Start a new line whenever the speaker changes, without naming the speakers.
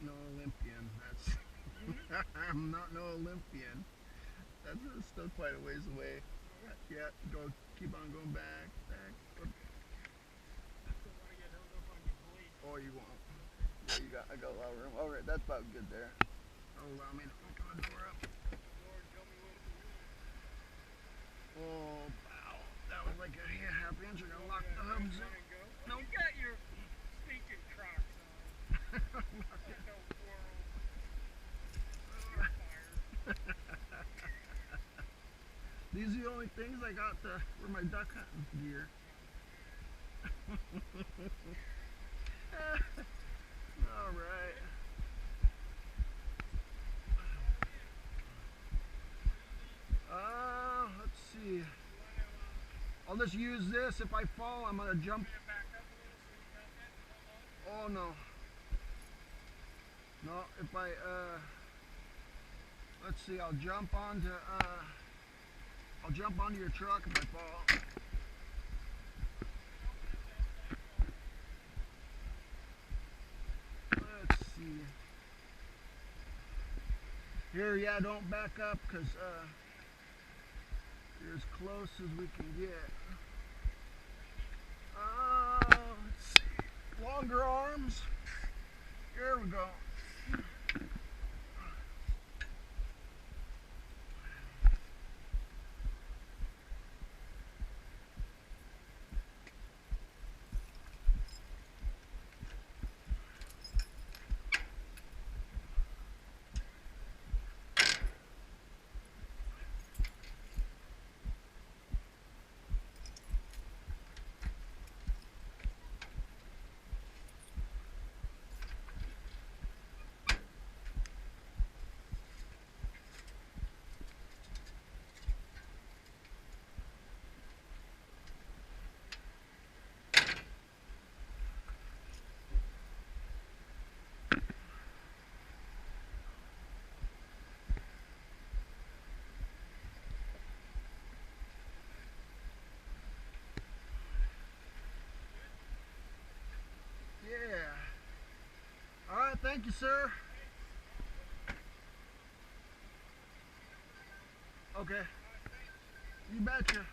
no Olympian. That's I'm not no Olympian. That's still quite a ways away. Yeah, go keep on going back, back. Oh, you won't. Yeah, I got a lot of room. All right, that's about good there. That'll allow me to open the door up. Oh, wow. That was like a half inch. I gotta lock the hubs in.
No, you got your stinking Crocs on.
These are the only things I got for my duck hunting gear. All right. Let's see. I'll just use this. If I fall, I'm gonna jump. Oh no. No, if I let's see. I'll jump onto your truck if I fall. Let's see. Here, yeah, don't back up because you're as close as we can get. Let's see. Longer arms. Here we go. Yeah. All right, thank you, sir. Okay. You betcha.